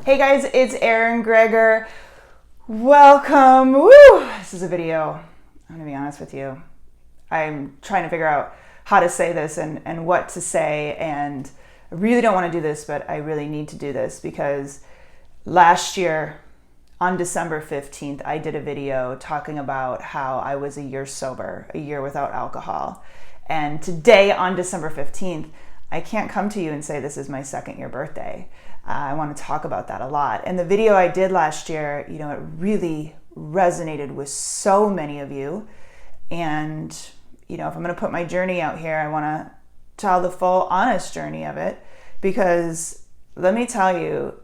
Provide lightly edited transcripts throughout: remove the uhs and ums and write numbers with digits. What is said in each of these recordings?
Hey guys, it's Erin Greger. Welcome. Woo! This is a video. I'm gonna be honest with you. I'm trying to figure out how to say this and what to say, and I really don't want to do this, but I really need to do this because last year on December 15th, I did a video talking about how I was a year sober, a year without alcohol. And today on December 15th, I can't come to you and say this is my second year birthday. I want to talk about that a lot. And the video I did last year, it really resonated with so many of you. And, if I'm going to put my journey out here, I want to tell the full honest journey of it, because let me tell you,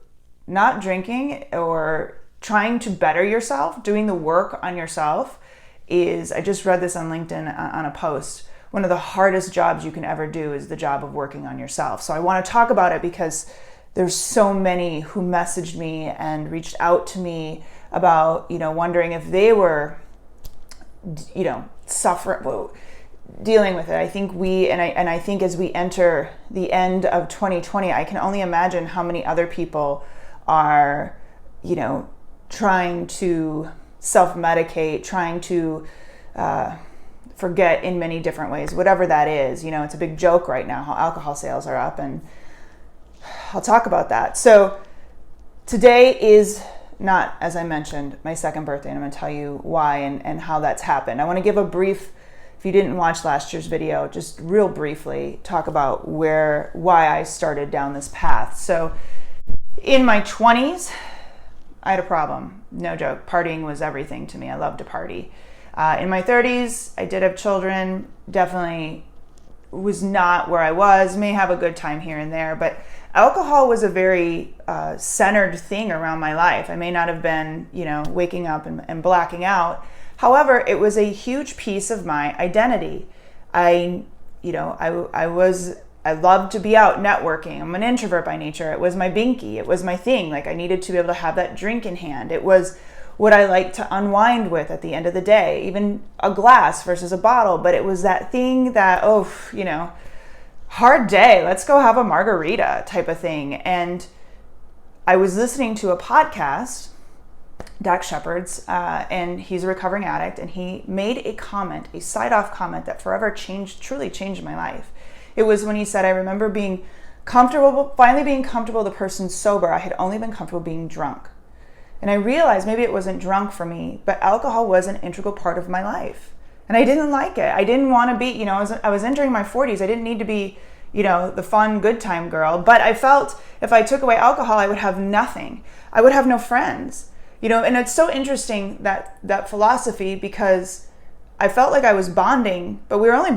not drinking or trying to better yourself, doing the work on yourself is, I just read this on LinkedIn on a post, one of the hardest jobs you can ever do is the job of working on yourself. So I want to talk about it because there's so many who messaged me and reached out to me about, wondering if they were, suffering, dealing with it. I think I think as we enter the end of 2020, I can only imagine how many other people are, trying to self-medicate, trying to forget in many different ways, whatever that is. It's a big joke right now how alcohol sales are up, and I'll talk about that. So today is not, as I mentioned, my second birthday, and I'm going to tell you why and how that's happened. I want to give a brief, if you didn't watch last year's video, just real briefly talk about why I started down this path. So in my 20s, I had a problem. No joke. Partying was everything to me. I loved to party. In my 30s, I did have children. Definitely was not where I was. May have a good time here and there, but alcohol was a very centered thing around my life. I may not have been, waking up and blacking out. However, it was a huge piece of my identity. I loved to be out networking. I'm an introvert by nature. It was my binky. It was my thing. Like, I needed to be able to have that drink in hand. It was what I liked to unwind with at the end of the day, even a glass versus a bottle. But it was that thing that, hard day, let's go have a margarita type of thing. And I was listening to a podcast, Dax Shepard's, and he's a recovering addict, and he made a comment, a side-off comment that forever truly changed my life. It was when he said, I remember finally being comfortable the person sober. I had only been comfortable being drunk. And I realized maybe it wasn't drunk for me, but alcohol was an integral part of my life. And I didn't like it. I didn't want to be, I was entering my 40s. I didn't need to be, the fun, good time girl. But I felt if I took away alcohol, I would have nothing. I would have no friends. And it's so interesting, that philosophy, because I felt like I was bonding, but we really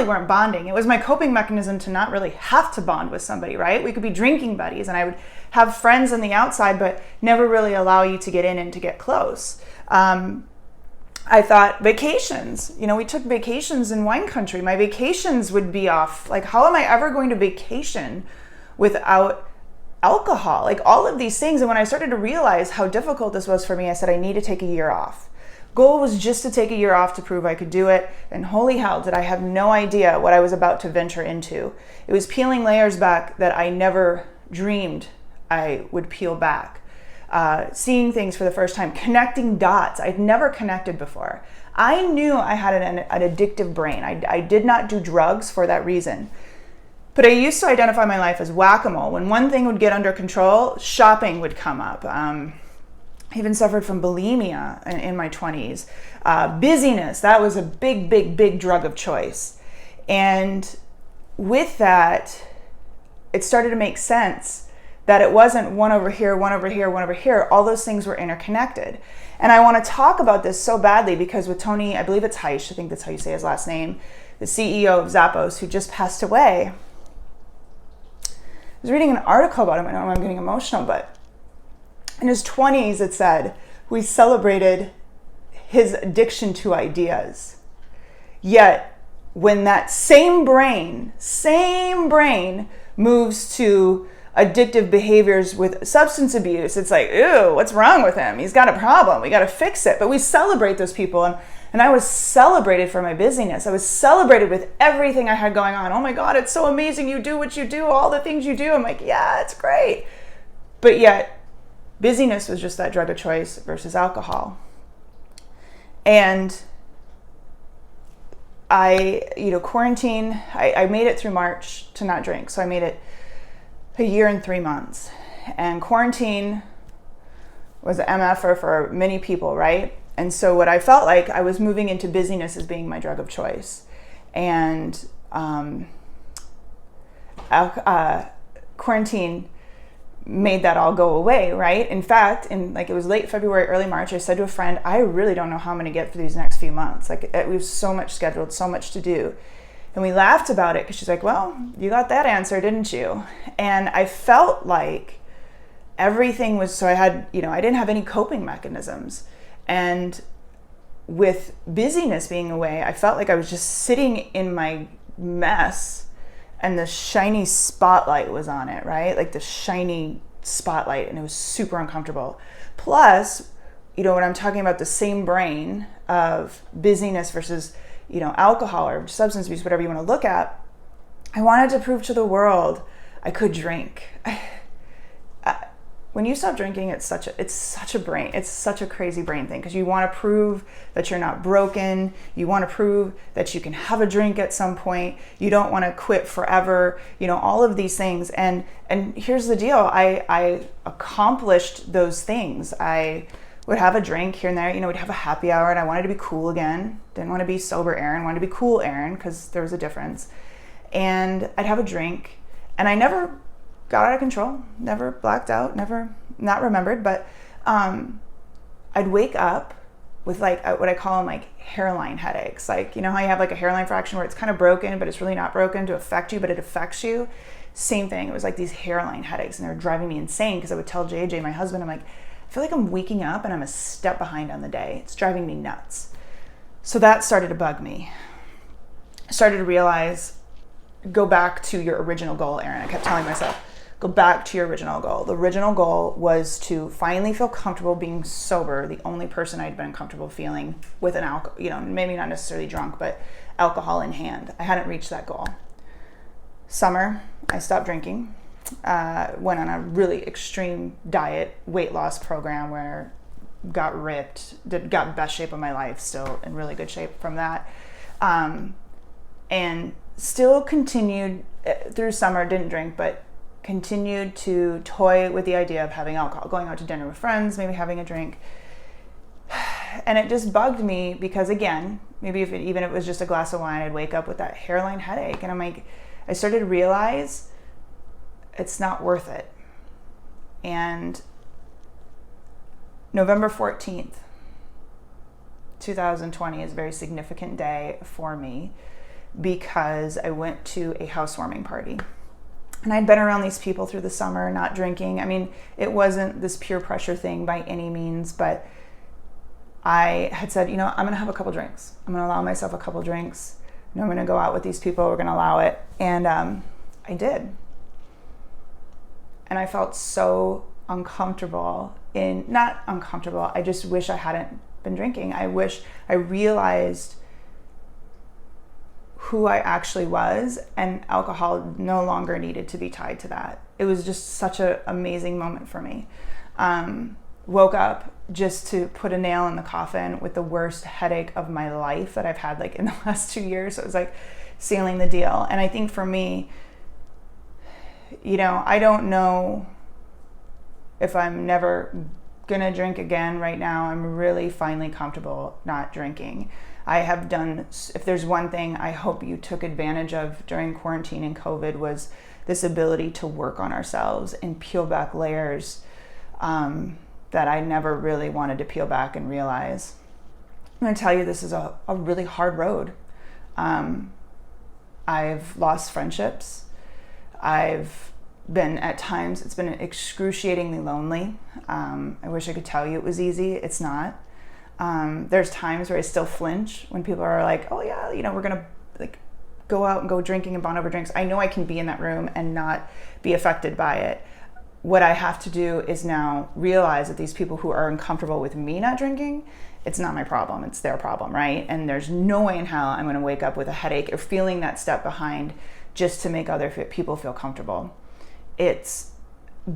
weren't bonding. It was my coping mechanism to not really have to bond with somebody, right? We could be drinking buddies, and I would have friends on the outside, but never really allow you to get in and to get close. I thought vacations, we took vacations in wine country. My vacations would be off. Like, how am I ever going to vacation without alcohol? Like, all of these things. And when I started to realize how difficult this was for me, I said, I need to take a year off. Goal was just to take a year off to prove I could do it. And holy hell, did I have no idea what I was about to venture into. It was peeling layers back that I never dreamed I would peel back. Seeing things for the first time, connecting dots I'd never connected before. I knew I had an addictive brain. I did not do drugs for that reason. But I used to identify my life as whack-a-mole. When one thing would get under control, shopping would come up. I even suffered from bulimia in my 20s. Busyness, that was a big, big, big drug of choice. And with that, it started to make sense that it wasn't one over here, one over here, one over here. All those things were interconnected. And I want to talk about this so badly because with Tony, I believe it's Heish, I think that's how you say his last name, the CEO of Zappos, who just passed away. I was reading an article about him. I know I'm getting emotional, but in his 20s, it said, we celebrated his addiction to ideas. Yet, when that same brain moves to addictive behaviors with substance abuse, it's like, ew, what's wrong with him? He's got a problem. We got to fix it. But we celebrate those people. And I was celebrated for my busyness. I was celebrated with everything I had going on. Oh my God, it's so amazing. You do what you do, all the things you do. I'm like, yeah, it's great. But yet busyness was just that drug of choice versus alcohol. And quarantine, I made it through March to not drink. So I made it a year and 3 months. And quarantine was an MF for many people, right? And so what I felt like, I was moving into busyness as being my drug of choice. And quarantine made that all go away, right? In fact, it was late February, early March, I said to a friend, I really don't know how I'm going to get through these next few months. We have so much scheduled, so much to do. And we laughed about it because she's like, well, you got that answer, didn't you? And I felt like everything was, so I had, I didn't have any coping mechanisms. And with busyness being away, I felt like I was just sitting in my mess and the shiny spotlight was on it, right? Like the shiny spotlight, and it was super uncomfortable. Plus, when I'm talking about the same brain of busyness versus, alcohol or substance abuse, whatever you want to look at, I wanted to prove to the world I could drink. When you stop drinking, it's such a crazy brain thing, because you want to prove that you're not broken. You want to prove that you can have a drink at some point. You don't want to quit forever. All of these things. And here's the deal. I accomplished those things. I would have a drink here and there. We'd have a happy hour, and I wanted to be cool again. Didn't want to be sober Aaron. Wanted to be cool Aaron, because there was a difference. And I'd have a drink, and I never got out of control, never blacked out, never not remembered, but I'd wake up with what I call them hairline headaches. How you have a hairline fraction where it's kind of broken, but it's really not broken to affect you, but it affects you. Same thing. It was these hairline headaches, and they were driving me insane, because I would tell JJ, my husband, I'm like, I feel like I'm waking up and I'm a step behind on the day. It's driving me nuts. So that started to bug me. I started to realize, go back to your original goal, Aaron. I kept telling myself, go back to your original goal. The original goal was to finally feel comfortable being sober, the only person I'd been comfortable feeling with an alcohol, maybe not necessarily drunk, but alcohol in hand. I hadn't reached that goal. Summer, I stopped drinking, went on a really extreme diet, weight loss program where got ripped, got best shape of my life, still in really good shape from that. And still continued through summer, didn't drink, but continued to toy with the idea of having alcohol, going out to dinner with friends, maybe having a drink. And it just bugged me, because again, maybe if it was just a glass of wine, I'd wake up with that hairline headache. And I started to realize it's not worth it. And November 14th, 2020 is a very significant day for me, because I went to a housewarming party. And I'd been around these people through the summer, not drinking. It wasn't this peer pressure thing by any means, but I had said, I'm going to have a couple drinks. I'm going to allow myself a couple drinks. I'm going to go out with these people. We're going to allow it. And I did. And I felt so uncomfortable not uncomfortable. I just wish I hadn't been drinking. I wish I realized who I actually was, and alcohol no longer needed to be tied to that. It was just such an amazing moment for me. Woke up just to put a nail in the coffin with the worst headache of my life that I've had in the last 2 years. So it was sealing the deal. And I think for me, I don't know if I'm never gonna drink again. Right now, I'm really finally comfortable not drinking. I have done, if there's one thing I hope you took advantage of during quarantine and COVID, was this ability to work on ourselves and peel back layers that I never really wanted to peel back and realize. I'm going to tell you, this is a really hard road. I've lost friendships. I've been, at times, it's been excruciatingly lonely. I wish I could tell you it was easy. It's not. There's times where I still flinch when people are like, oh yeah, we're going to go out and go drinking and bond over drinks. I know I can be in that room and not be affected by it. What I have to do is now realize that these people who are uncomfortable with me not drinking, it's not my problem, it's their problem, right? And there's no way in hell I'm going to wake up with a headache or feeling that step behind just to make other people feel comfortable. It's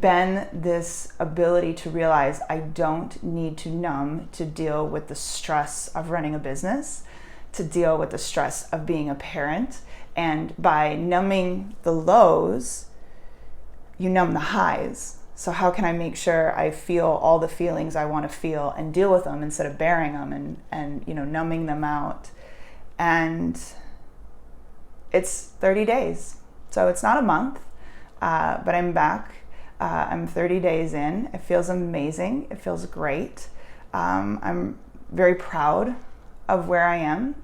been this ability to realize I don't need to numb to deal with the stress of running a business, to deal with the stress of being a parent. And by numbing the lows, you numb the highs. So how can I make sure I feel all the feelings I want to feel and deal with them instead of bearing them and numbing them out? And it's 30 days. So it's not a month, but I'm back. I'm 30 days in. It feels amazing. It feels great. I'm very proud of where I am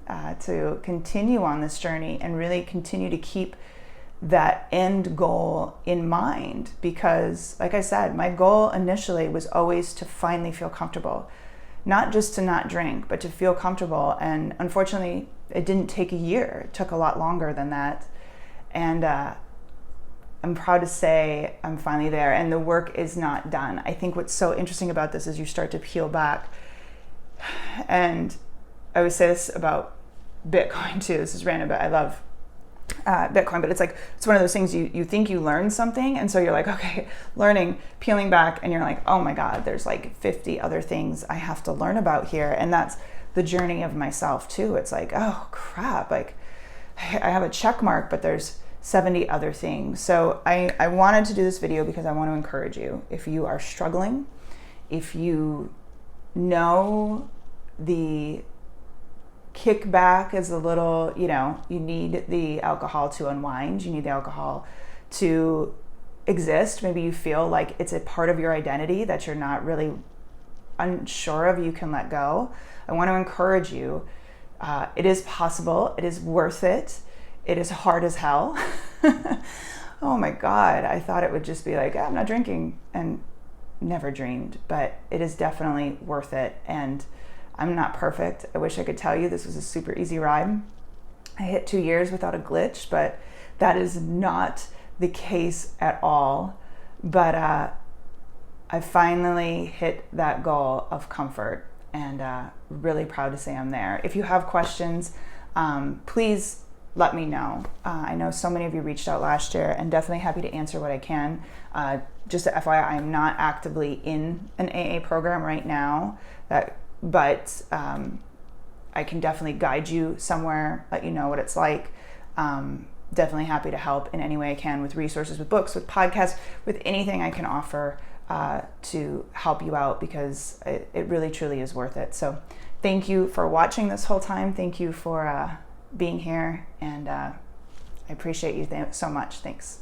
to continue on this journey and really continue to keep that end goal in mind, because like I said, my goal initially was always to finally feel comfortable, not just to not drink, but to feel comfortable. And unfortunately, it didn't take a year. It took a lot longer than that. And I'm proud to say I'm finally there, and the work is not done. I think what's so interesting about this is you start to peel back, and I always say this about Bitcoin too. This is random, but I love Bitcoin, but it's one of those things you think you learned something, and so you're like, okay, learning, peeling back, and you're like, oh my God, there's like 50 other things I have to learn about here. And that's the journey of myself too. It's like, oh crap, like I have a check mark, but there's 70 other things. So I wanted to do this video because I want to encourage you. If you are struggling, if you know the kickback is a little, you need the alcohol to unwind, you need the alcohol to exist. Maybe you feel like it's a part of your identity that you're not really unsure of, you can let go. I want to encourage you. It is possible. It is worth it. It is hard as hell. Oh my God. I thought it would just be like, I'm not drinking, and never dreamed, but it is definitely worth it. And I'm not perfect. I wish I could tell you this was a super easy ride. I hit 2 years without a glitch, but that is not the case at all. But I finally hit that goal of comfort, and really proud to say I'm there. If you have questions, please let me know. I know so many of you reached out last year, and definitely happy to answer what I can. Just a FYI, I'm not actively in an AA program right now, but I can definitely guide you somewhere, let you know what it's like. Definitely happy to help in any way I can, with resources, with books, with podcasts, with anything I can offer to help you out, because it really truly is worth it. So thank you for watching this whole time. Thank you for being here, and I appreciate you so much. Thanks.